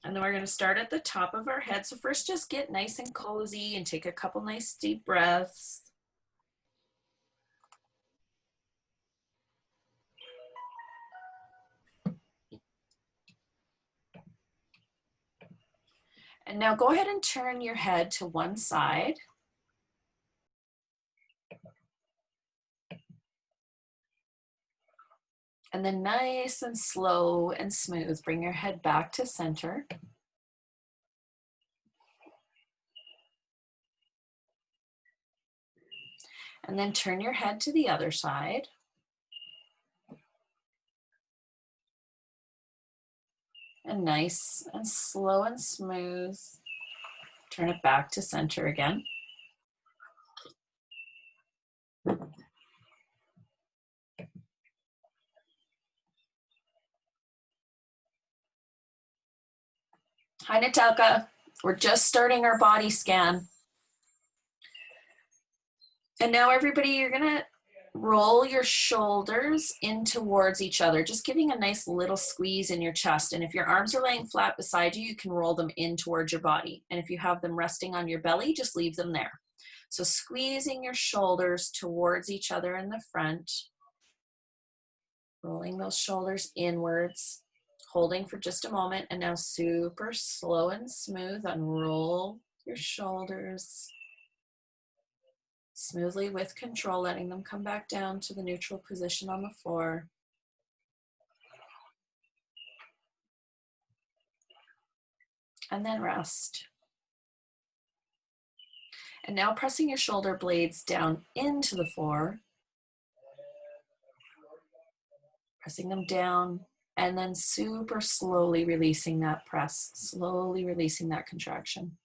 And then we're going to start at the top of our head. So first, just get nice and cozy and take a couple nice deep breaths. And now go ahead and turn your head to one side. And then nice and slow and smooth, bring your head back to center. And then turn your head to the other side. And nice and slow and smooth, turn it back to center again. Hi, Natalka. We're just starting our body scan. And now everybody, you're gonna roll your shoulders in towards each other, just giving a nice little squeeze in your chest. And if your arms are laying flat beside you, you can roll them in towards your body. And if you have them resting on your belly, just leave them there. So squeezing your shoulders towards each other in the front, rolling those shoulders inwards, holding for just a moment, and now super slow and smooth, unroll your shoulders smoothly with control, letting them come back down to the neutral position on the floor. And then rest. And now pressing your shoulder blades down into the floor, pressing them down, and then super slowly releasing that press, slowly releasing that contraction.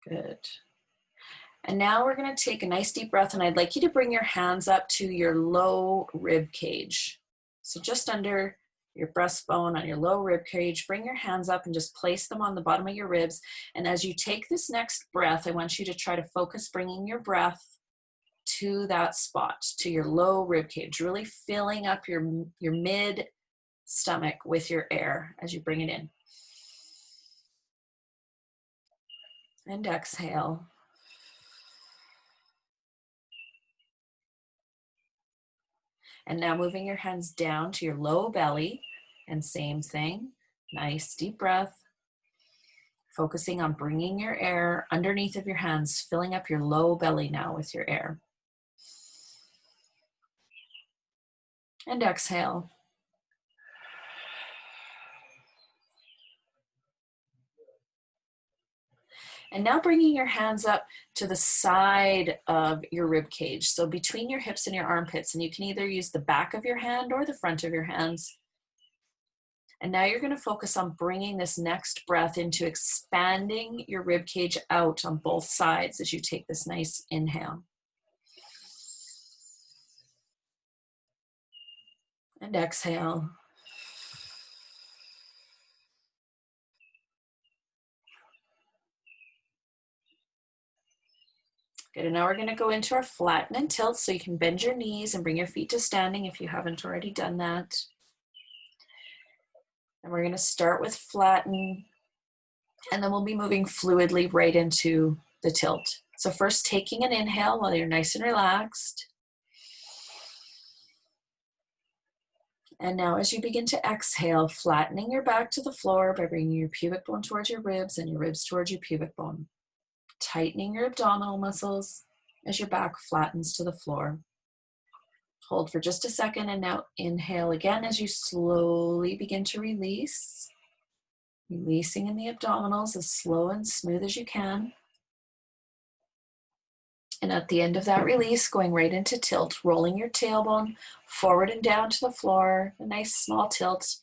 Good. And now we're going to take a nice deep breath, and I'd like you to bring your hands up to your low rib cage. So just under your breastbone on your low rib cage, bring your hands up and just place them on the bottom of your ribs. And as you take this next breath, I want you to try to focus bringing your breath to that spot, to your low rib cage, really filling up your mid stomach with your air as you bring it in. And exhale. And now moving your hands down to your low belly, and same thing, nice deep breath. Focusing on bringing your air underneath of your hands, filling up your low belly now with your air. And exhale. And now bringing your hands up to the side of your rib cage. So between your hips and your armpits, and you can either use the back of your hand or the front of your hands. And now you're going to focus on bringing this next breath into expanding your rib cage out on both sides as you take this nice inhale. And exhale. Good, and now we're going to go into our flatten and tilt, so you can bend your knees and bring your feet to standing if you haven't already done that. And we're going to start with flatten, and then we'll be moving fluidly right into the tilt. So first, taking an inhale while you're nice and relaxed. And now as you begin to exhale, flattening your back to the floor by bringing your pubic bone towards your ribs and your ribs towards your pubic bone. Tightening your abdominal muscles as your back flattens to the floor. Hold for just a second, and now inhale again as you slowly begin to release. Releasing in the abdominals as slow and smooth as you can. And at the end of that release, going right into tilt, rolling your tailbone forward and down to the floor, a nice small tilt.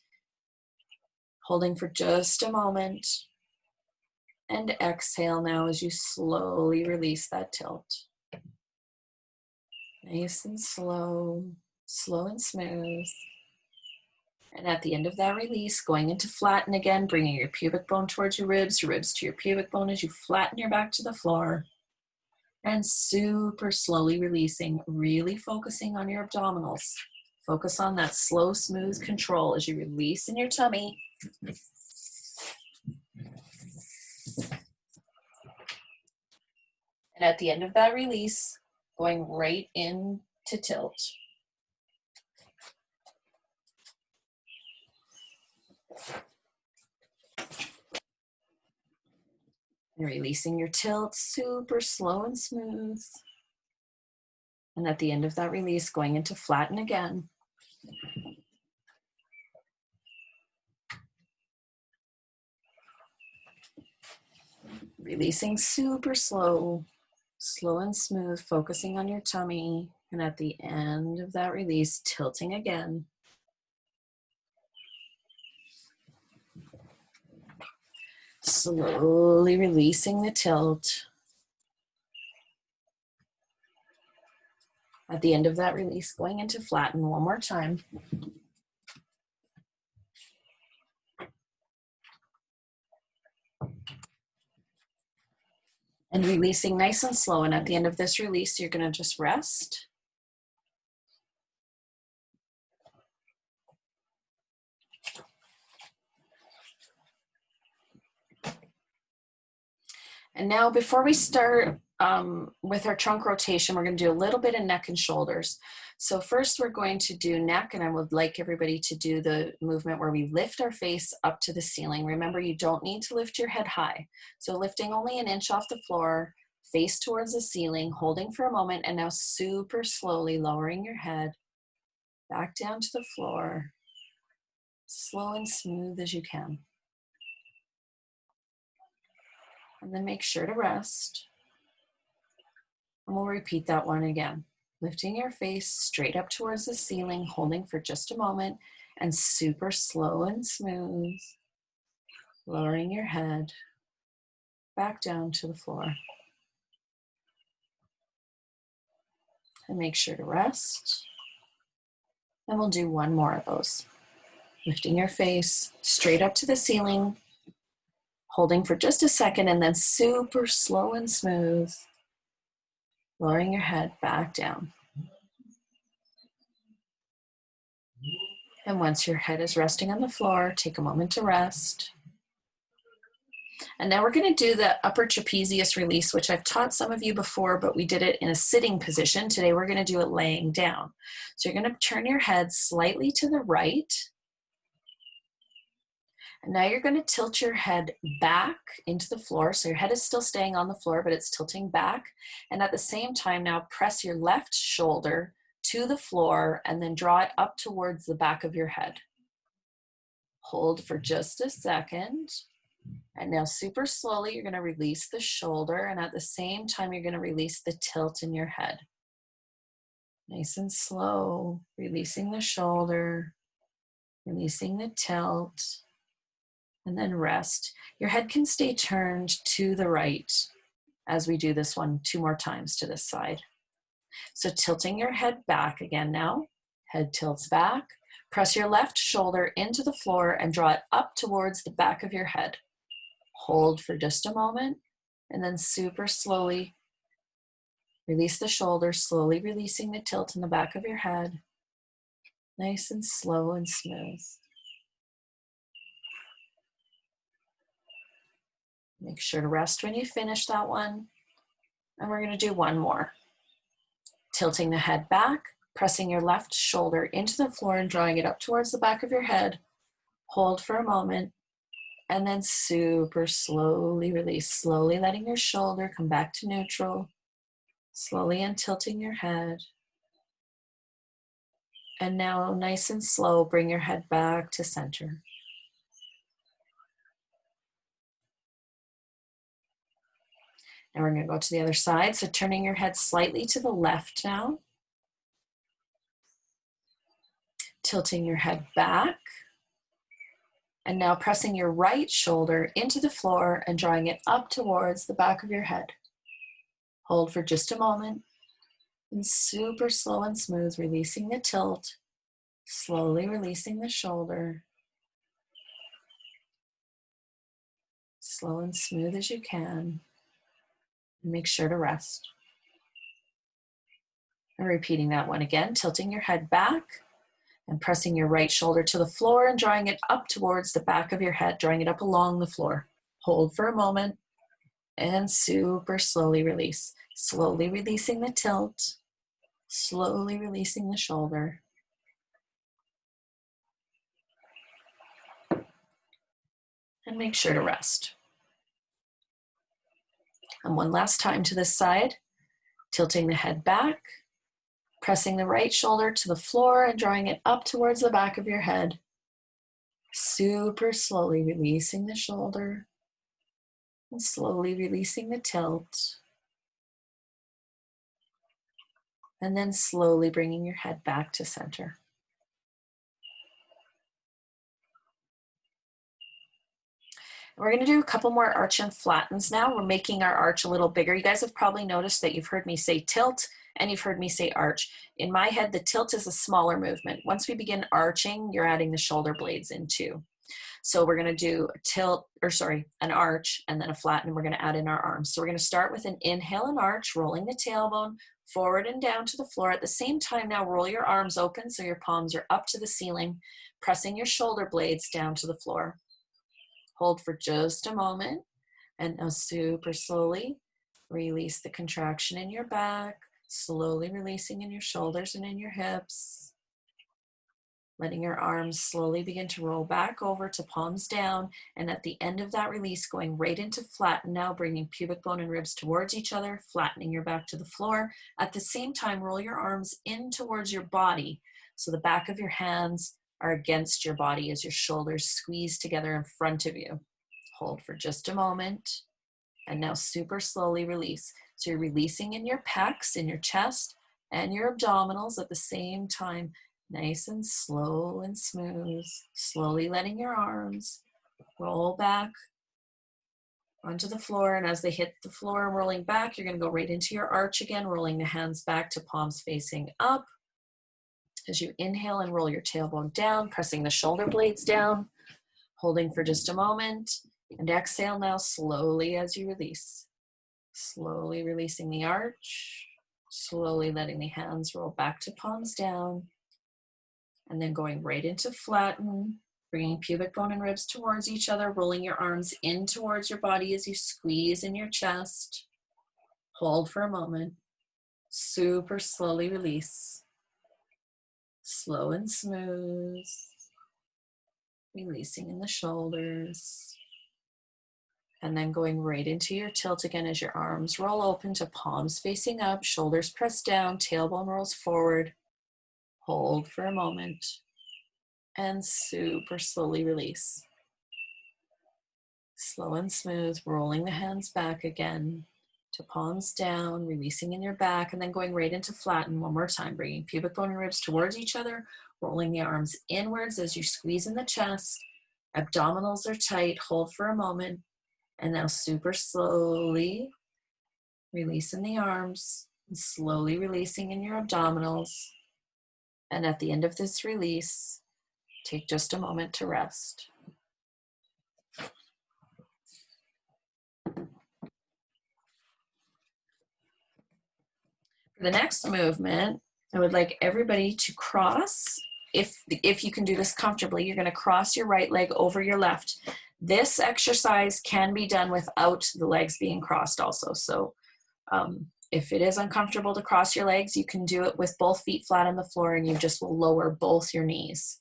Holding for just a moment. And exhale now as you slowly release that tilt. Nice and slow, slow and smooth. And at the end of that release, going into flatten again, bringing your pubic bone towards your ribs to your pubic bone as you flatten your back to the floor. And super slowly releasing, really focusing on your abdominals. Focus on that slow, smooth control as you release in your tummy. And at the end of that release, going right into tilt. And releasing your tilt, super slow and smooth. And at the end of that release, going into flatten again. Releasing super slow, slow and smooth, focusing on your tummy. And at the end of that release, tilting again. Slowly releasing the tilt. At the end of that release, going into flatten one more time. And releasing nice and slow. And at the end of this release, you're going to just rest. And now before we start with our trunk rotation, we're going to do a little bit of neck and shoulders. So first we're going to do neck, and I would like everybody to do the movement where we lift our face up to the ceiling. Remember, you don't need to lift your head high. So lifting only an inch off the floor, face towards the ceiling, holding for a moment, and now super slowly lowering your head back down to the floor, slow and smooth as you can. And then make sure to rest. And we'll repeat that one again. Lifting your face straight up towards the ceiling, holding for just a moment, and super slow and smooth, lowering your head back down to the floor. And make sure to rest. And we'll do one more of those. Lifting your face straight up to the ceiling, holding for just a second, and then super slow and smooth, lowering your head back down. And once your head is resting on the floor, take a moment to rest. And now we're going to do the upper trapezius release, which I've taught some of you before, but we did it in a sitting position. Today we're going to do it laying down. So you're going to turn your head slightly to the right. And now you're going to tilt your head back into the floor. So your head is still staying on the floor, but it's tilting back. And at the same time, now press your left shoulder to the floor and then draw it up towards the back of your head. Hold for just a second. And now super slowly, you're going to release the shoulder. And at the same time, you're going to release the tilt in your head. Nice and slow, releasing the shoulder, releasing the tilt. And then rest. Your head can stay turned to the right as we do this one 2 more times to this side. So tilting your head back again now. Head tilts back. Press your left shoulder into the floor and draw it up towards the back of your head. Hold for just a moment and then super slowly release the shoulder, slowly releasing the tilt in the back of your head. Nice and slow and smooth. Make sure to rest when you finish that one. And we're going to do one more. Tilting the head back, pressing your left shoulder into the floor and drawing it up towards the back of your head. Hold for a moment. And then super slowly release, slowly letting your shoulder come back to neutral. Slowly untilting your head. And now nice and slow, bring your head back to center. And we're going to go to the other side. So turning your head slightly to the left now. Tilting your head back. And now pressing your right shoulder into the floor and drawing it up towards the back of your head. Hold for just a moment. And super slow and smooth, releasing the tilt. Slowly releasing the shoulder. Slow and smooth as you can. Make sure to rest. And repeating that one again, tilting your head back and pressing your right shoulder to the floor and drawing it up towards the back of your head, drawing it up along the floor. Hold for a moment and super slowly release. Slowly releasing the tilt, slowly releasing the shoulder. And make sure to rest. And one last time to this side, tilting the head back, pressing the right shoulder to the floor and drawing it up towards the back of your head. Super slowly releasing the shoulder and slowly releasing the tilt. And then slowly bringing your head back to center. We're going to do a couple more arch and flattens now. We're making our arch a little bigger. You guys have probably noticed that you've heard me say tilt and you've heard me say arch. In my head, the tilt is a smaller movement. Once we begin arching, you're adding the shoulder blades in too. So we're going to do an arch and then a flatten, and we're going to add in our arms. So we're going to start with an inhale and arch, rolling the tailbone forward and down to the floor. At the same time now, roll your arms open so your palms are up to the ceiling, pressing your shoulder blades down to the floor. Hold for just a moment, and now super slowly release the contraction in your back, slowly releasing in your shoulders and in your hips. Letting your arms slowly begin to roll back over to palms down, and at the end of that release, going right into flatten now, bringing pubic bone and ribs towards each other, flattening your back to the floor. At the same time, roll your arms in towards your body, so the back of your hands are against your body as your shoulders squeeze together in front of you. Hold for just a moment, and now super slowly release. So you're releasing in your pecs, in your chest, and your abdominals at the same time. Nice and slow and smooth, slowly letting your arms roll back onto the floor. And as they hit the floor, rolling back, you're going to go right into your arch again, rolling the hands back to palms facing up. As you inhale and roll your tailbone down, pressing the shoulder blades down, holding for just a moment, and exhale now slowly as you release. Slowly releasing the arch, Slowly letting the hands roll back to palms down, and then going right into flatten, bringing pubic bone and ribs towards each other, rolling your arms in towards your body as you squeeze in your chest. Hold for a moment. Super slowly release. Slow and smooth. Releasing in the shoulders. And then going right into your tilt again as your arms roll open to palms facing up, shoulders pressed down, tailbone rolls forward. Hold for a moment. And super slowly release. Slow and smooth, rolling the hands back again to palms down, releasing in your back, and then going right into flatten one more time, bringing pubic bone and ribs towards each other, rolling the arms inwards as you squeeze in the chest. Abdominals are tight, hold for a moment, and now super slowly releasing the arms, and slowly releasing in your abdominals. And at the end of this release, take just a moment to rest. For the next movement, I would like everybody to cross. If you can do this comfortably, you're going to cross your right leg over your left. This exercise can be done without the legs being crossed also. So if it is uncomfortable to cross your legs, you can do it with both feet flat on the floor, and you just will lower both your knees.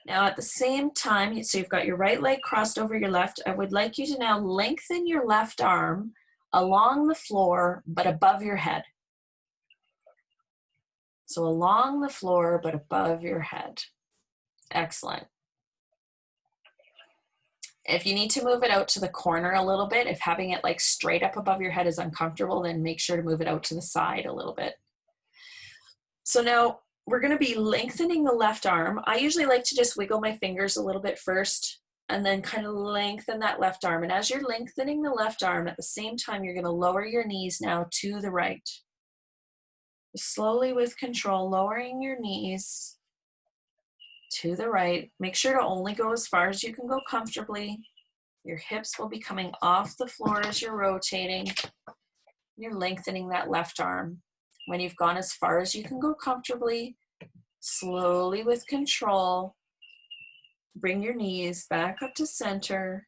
Now at the same time, so you've got your right leg crossed over your left, I would like you to now lengthen your left arm along the floor, but above your head. So along the floor, but above your head. Excellent. If you need to move it out to the corner a little bit, if having it like straight up above your head is uncomfortable, then make sure to move it out to the side a little bit. So now we're going to be lengthening the left arm. I usually like to just wiggle my fingers a little bit first and then kind of lengthen that left arm. And as you're lengthening the left arm, at the same time, you're going to lower your knees now to the right. Slowly with control, lowering your knees to the right. Make sure to only go as far as you can go comfortably. Your hips will be coming off the floor as you're rotating. You're lengthening that left arm. When you've gone as far as you can go comfortably, slowly with control, bring your knees back up to center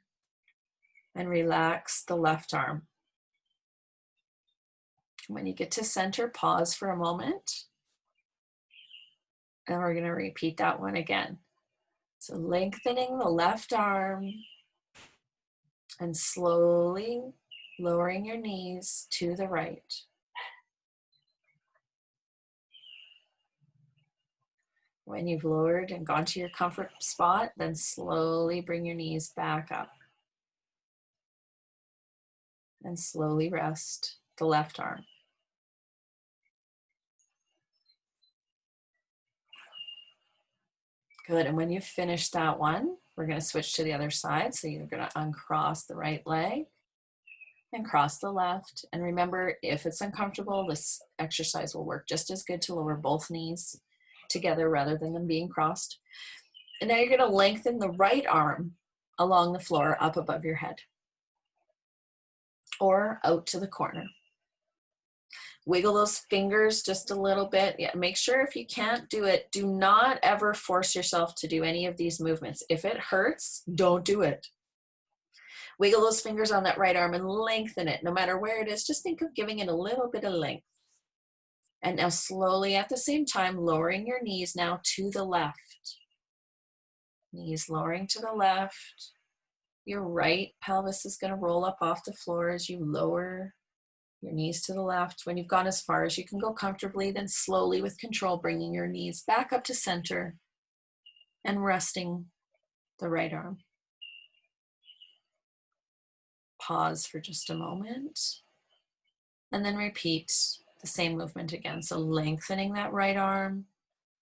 and relax the left arm. When you get to center, pause for a moment. And we're going to repeat that one again. So lengthening the left arm and slowly lowering your knees to the right. When you've lowered and gone to your comfort spot, then slowly bring your knees back up. And slowly rest the left arm. Good, and when you've finished that one, we're going to switch to the other side. So you're going to uncross the right leg and cross the left. And remember, if it's uncomfortable, this exercise will work just as good to lower both knees together rather than them being crossed. And now you're going to lengthen the right arm along the floor up above your head or out to the corner. Wiggle those fingers just a little bit. Yeah, make sure if you can't do it, do not ever force yourself to do any of these movements. If it hurts, don't do it. Wiggle those fingers on that right arm and lengthen it. No matter where it is, just think of giving it a little bit of length. And now slowly at the same time, lowering your knees now to the left. Knees lowering to the left. Your right pelvis is going to roll up off the floor as you lower your knees to the left. When you've gone as far as you can go comfortably, then slowly with control, bringing your knees back up to center and resting the right arm. Pause for just a moment and then repeat the same movement again. So lengthening that right arm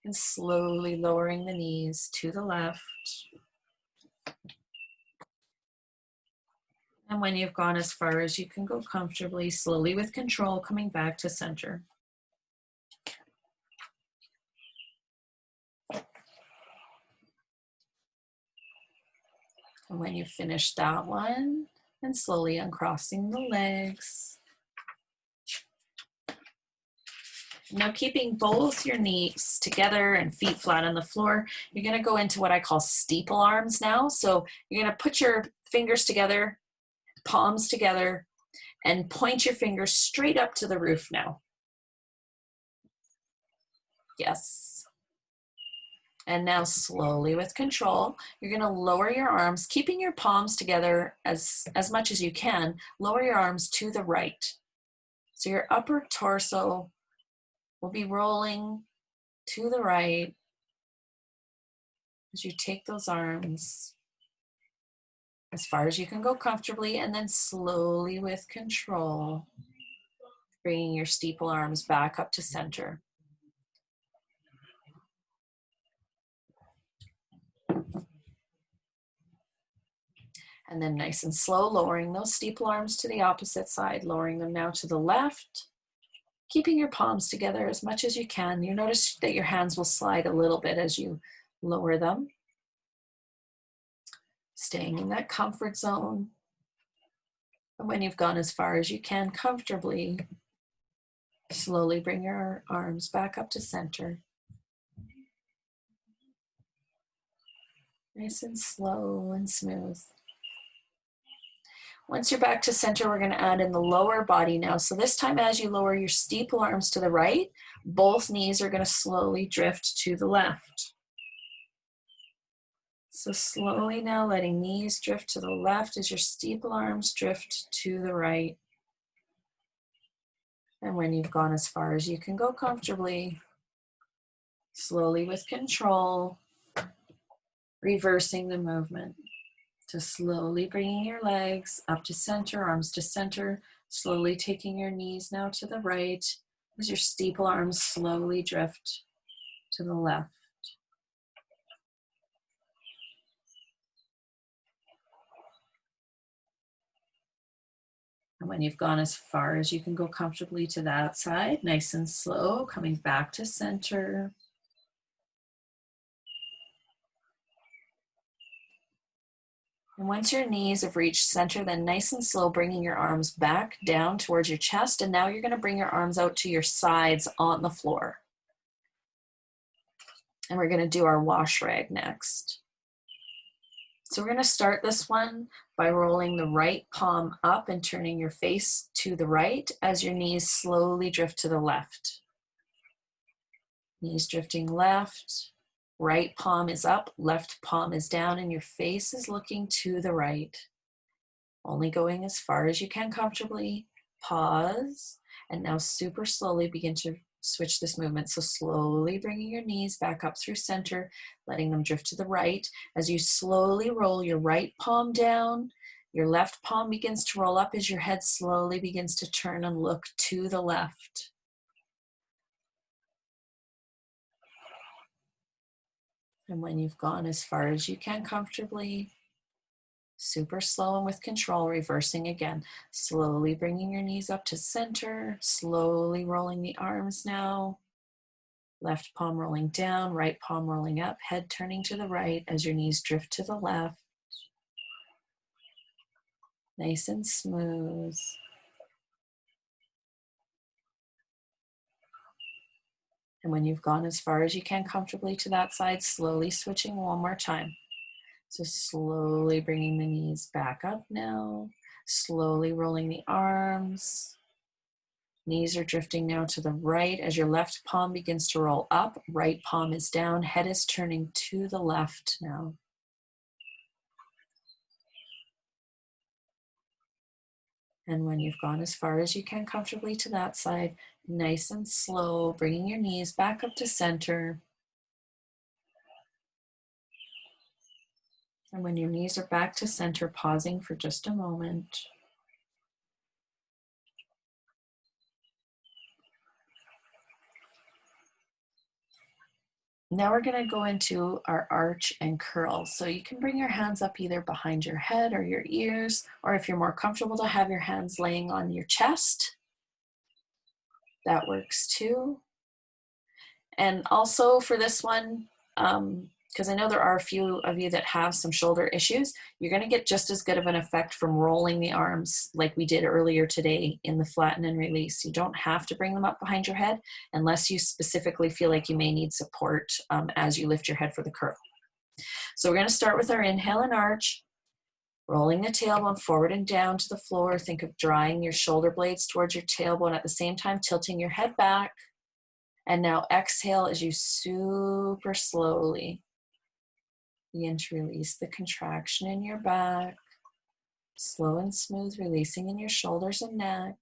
and slowly lowering the knees to the left. And when you've gone as far as you can go comfortably, slowly with control, coming back to center. And when you've finished that one, and slowly uncrossing the legs. Now, keeping both your knees together and feet flat on the floor, you're going to go into what I call steeple arms now. So you're going to put your fingers together, palms together, and point your fingers straight up to the roof now. Yes. And now slowly with control, you're going to lower your arms, keeping your palms together as much as you can. Lower your arms to the right. So your upper torso will be rolling to the right as you take those arms as far as you can go comfortably, and then slowly with control, bringing your steeple arms back up to center. And then nice and slow, lowering those steeple arms to the opposite side, lowering them now to the left, keeping your palms together as much as you can. You notice that your hands will slide a little bit as you lower them. Staying in that comfort zone. And when you've gone as far as you can comfortably, slowly bring your arms back up to center. Nice and slow and smooth. Once you're back to center, we're going to add in the lower body now. So this time, as you lower your steeple arms to the right, both knees are going to slowly drift to the left. So slowly now letting knees drift to the left as your steeple arms drift to the right. And when you've gone as far as you can go comfortably, slowly with control, reversing the movement to slowly bringing your legs up to center, arms to center, slowly taking your knees now to the right as your steeple arms slowly drift to the left. And when you've gone as far as you can go comfortably to that side, nice and slow, coming back to center. And once your knees have reached center, then nice and slow, bringing your arms back down towards your chest. And now you're going to bring your arms out to your sides on the floor. And we're going to do our wash rag next. So we're going to start this one by rolling the right palm up and turning your face to the right as your knees slowly drift to the left. Knees drifting left, right palm is up, left palm is down, and your face is looking to the right. Only going as far as you can comfortably. Pause, and now super slowly begin to switch this movement. So slowly bringing your knees back up through center, letting them drift to the right. As you slowly roll your right palm down, your left palm begins to roll up as your head slowly begins to turn and look to the left. And when you've gone as far as you can comfortably, super slow and with control, reversing again. Slowly bringing your knees up to center, slowly rolling the arms now. Left palm rolling down, right palm rolling up, head turning to the right as your knees drift to the left. Nice and smooth. And when you've gone as far as you can comfortably to that side, slowly switching one more time. So slowly bringing the knees back up now, slowly rolling the arms. Knees are drifting now to the right as your left palm begins to roll up, right palm is down, head is turning to the left now. And when you've gone as far as you can comfortably to that side, nice and slow, bringing your knees back up to center. And when your knees are back to center, pausing for just a moment. Now we're going to go into our arch and curl. So you can bring your hands up either behind your head or your ears, or if you're more comfortable to have your hands laying on your chest, that works too. And also for this one, because I know there are a few of you that have some shoulder issues, you're going to get just as good of an effect from rolling the arms like we did earlier today in the flatten and release. You don't have to bring them up behind your head unless you specifically feel like you may need support as you lift your head for the curl. So we're going to start with our inhale and arch, rolling the tailbone forward and down to the floor. Think of drawing your shoulder blades towards your tailbone at the same time, tilting your head back. And now exhale as you super slowly begin to release the contraction in your back. Slow and smooth releasing in your shoulders and neck.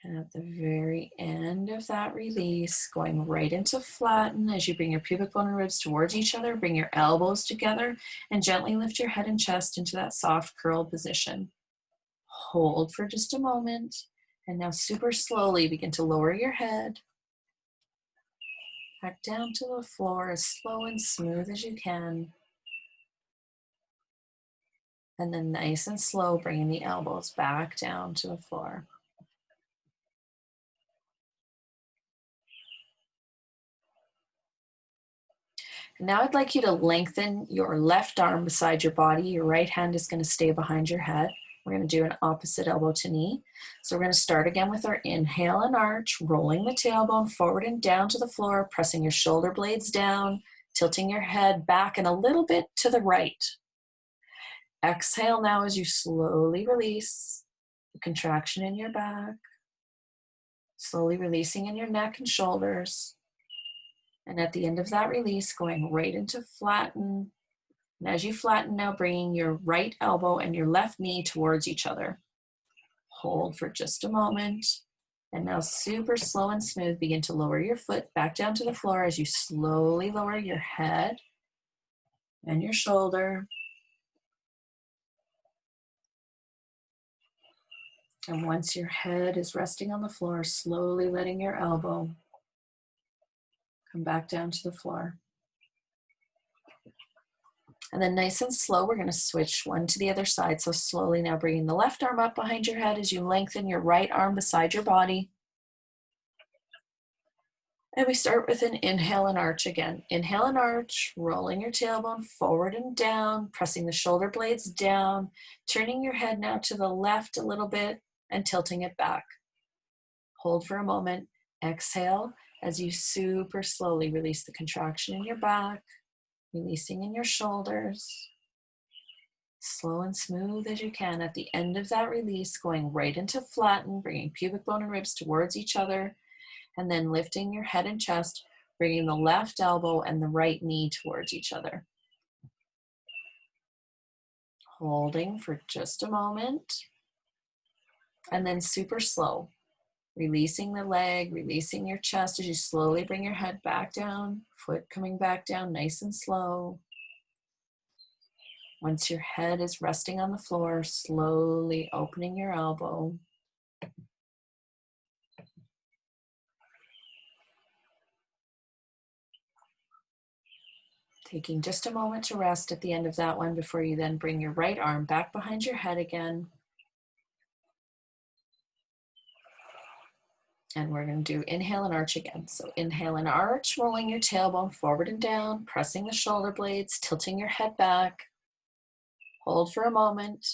And at the very end of that release, going right into flatten as you bring your pubic bone and ribs towards each other, bring your elbows together, and gently lift your head and chest into that soft curl position. Hold for just a moment. And now super slowly begin to lower your head back down to the floor as slow and smooth as you can. And then nice and slow, bringing the elbows back down to the floor. And now I'd like you to lengthen your left arm beside your body. Your right hand is going to stay behind your head. We're going to do an opposite elbow to knee. So we're going to start again with our inhale and arch, rolling the tailbone forward and down to the floor, pressing your shoulder blades down, tilting your head back and a little bit to the right. Exhale now as you slowly release the contraction in your back, slowly releasing in your neck and shoulders. And at the end of that release, going right into flatten. And as you flatten now, bringing your right elbow and your left knee towards each other. Hold for just a moment. And now super slow and smooth, begin to lower your foot back down to the floor as you slowly lower your head and your shoulder. And once your head is resting on the floor, slowly letting your elbow come back down to the floor. And then nice and slow, we're going to switch one to the other side. So slowly now bringing the left arm up behind your head as you lengthen your right arm beside your body. And we start with an inhale and arch again. Inhale and arch, rolling your tailbone forward and down, pressing the shoulder blades down, turning your head now to the left a little bit and tilting it back. Hold for a moment. Exhale as you super slowly release the contraction in your back. Releasing in your shoulders, slow and smooth as you can. At the end of that release, going right into flatten, bringing pubic bone and ribs towards each other, and then lifting your head and chest, bringing the left elbow and the right knee towards each other. Holding for just a moment, and then super slow, releasing the leg, releasing your chest as you slowly bring your head back down, foot coming back down nice and slow. Once your head is resting on the floor, slowly opening your elbow. Taking just a moment to rest at the end of that one before you then bring your right arm back behind your head again. And we're going to do inhale and arch again. So inhale and arch, rolling your tailbone forward and down, pressing the shoulder blades, tilting your head back. Hold for a moment.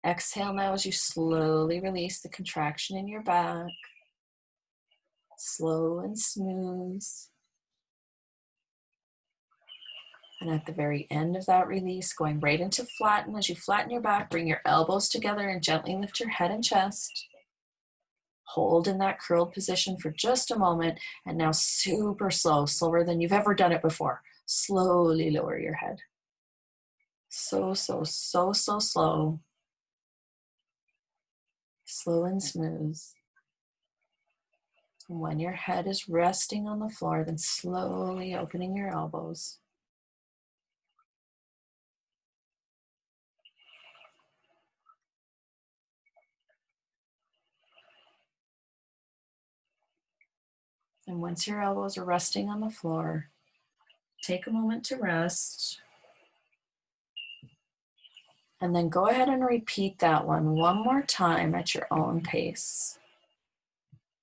Exhale now as you slowly release the contraction in your back. Slow and smooth. And at the very end of that release, going right into flatten. As you flatten your back, bring your elbows together and gently lift your head and chest. Hold in that curled position for just a moment. And now super slow, slower than you've ever done it before. Slowly lower your head. So slow. Slow and smooth. And when your head is resting on the floor, then slowly opening your elbows. And once your elbows are resting on the floor, take a moment to rest. And then go ahead and repeat that one more time at your own pace.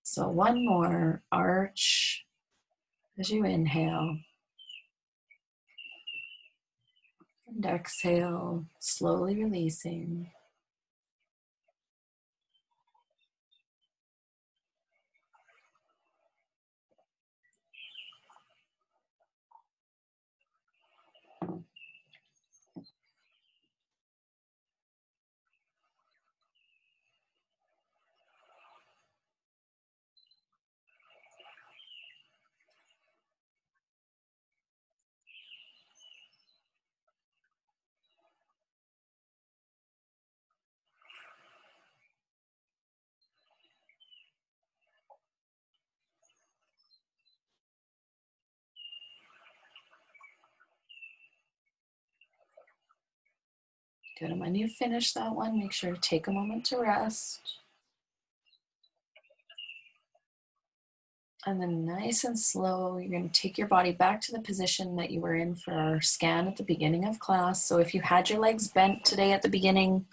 So one more, arch, As you inhale and exhale, slowly releasing. Good. And when you finish that one, make sure to take a moment to rest. And then nice and slow, you're going to take your body back to the position that you were in for our scan at the beginning of class. So if you had your legs bent today at the beginning,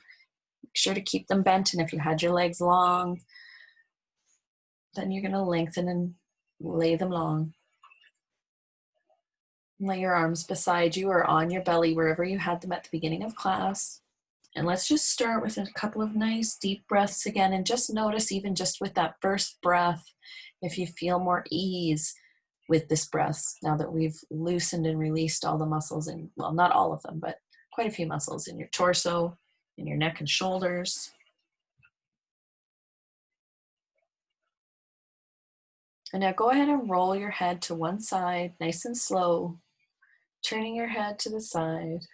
make sure to keep them bent. And if you had your legs long, then you're going to lengthen and lay them long. Lay your arms beside you or on your belly, wherever you had them at the beginning of class. And let's just start with a couple of nice deep breaths again. And just notice, even just with that first breath, if you feel more ease with this breath, now that we've loosened and released all the muscles in, well, not all of them, but quite a few muscles in your torso, in your neck and shoulders. And now go ahead and roll your head to one side, nice and slow, turning your head to the side.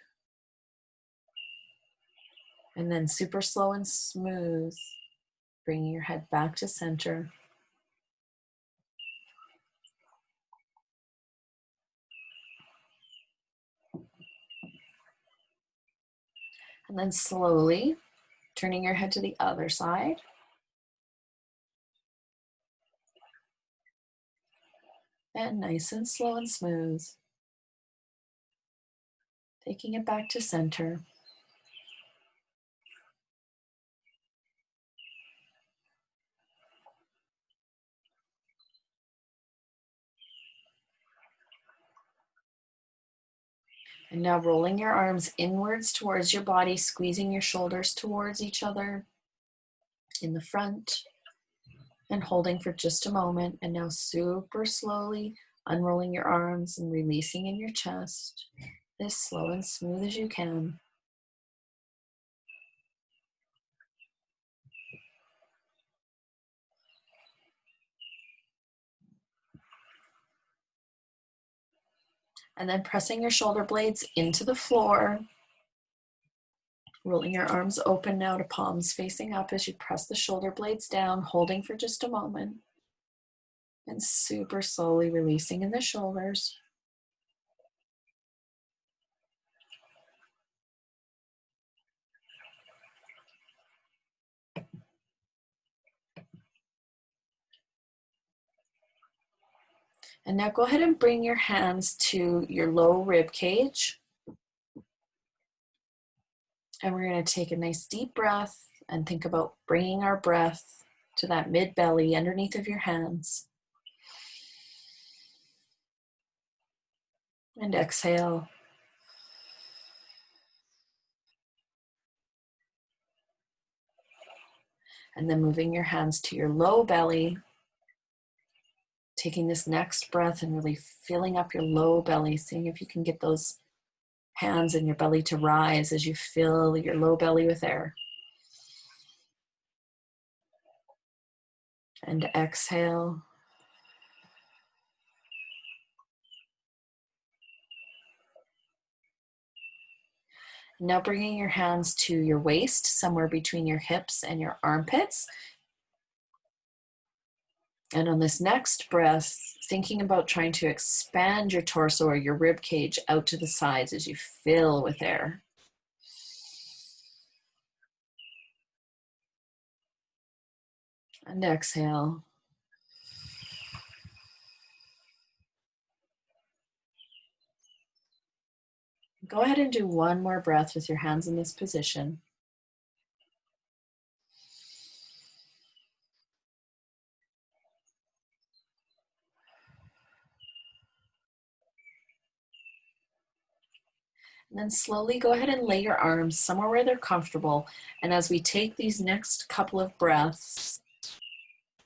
And then super slow and smooth, bringing your head back to center. And then slowly turning your head to the other side. And nice and slow and smooth. Taking it back to center. And now rolling your arms inwards towards your body, squeezing your shoulders towards each other in the front, and holding for just a moment. And now super slowly unrolling your arms and releasing in your chest, as slow and smooth as you can. And then pressing your shoulder blades into the floor, rolling your arms open now to palms facing up as you press the shoulder blades down, holding for just a moment. And super slowly releasing in the shoulders. And now go ahead and bring your hands to your low rib cage. And we're going to take a nice deep breath and think about bringing our breath to that mid belly underneath of your hands. And exhale. And then moving your hands to your low belly. Taking this next breath and really filling up your low belly, seeing if you can get those hands in your belly to rise as you fill your low belly with air. And exhale. Now bringing your hands to your waist, somewhere between your hips and your armpits. And on this next breath, thinking about trying to expand your torso or your rib cage out to the sides as you fill with air. And exhale. Go ahead and do one more breath with your hands in this position. And then slowly go ahead and lay your arms somewhere where they're comfortable. And as we take these next couple of breaths,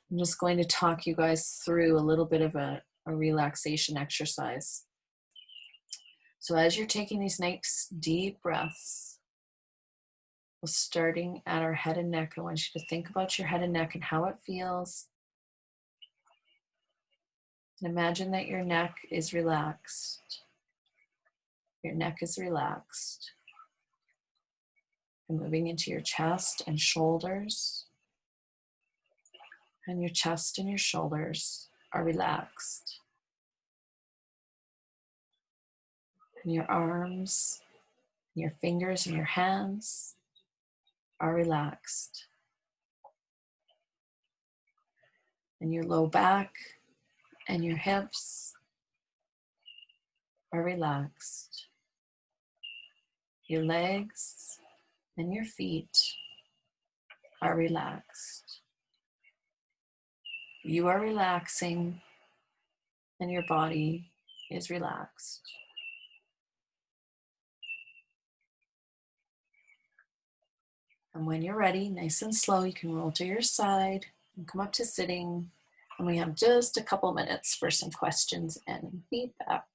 I'm just going to talk you guys through a little bit of a relaxation exercise. So as you're taking these nice deep breaths, we're starting at our head and neck. I want you to think about your head and neck and how it feels. And imagine that your neck is relaxed. Your neck is relaxed. And moving into your chest and shoulders. And your chest and your shoulders are relaxed. And your arms, your fingers and your hands are relaxed. And your low back and your hips are relaxed. Your legs and your feet are relaxed. You are relaxing and your body is relaxed. And when you're ready, nice and slow, you can roll to your side and come up to sitting. And we have just a couple minutes for some questions and feedback.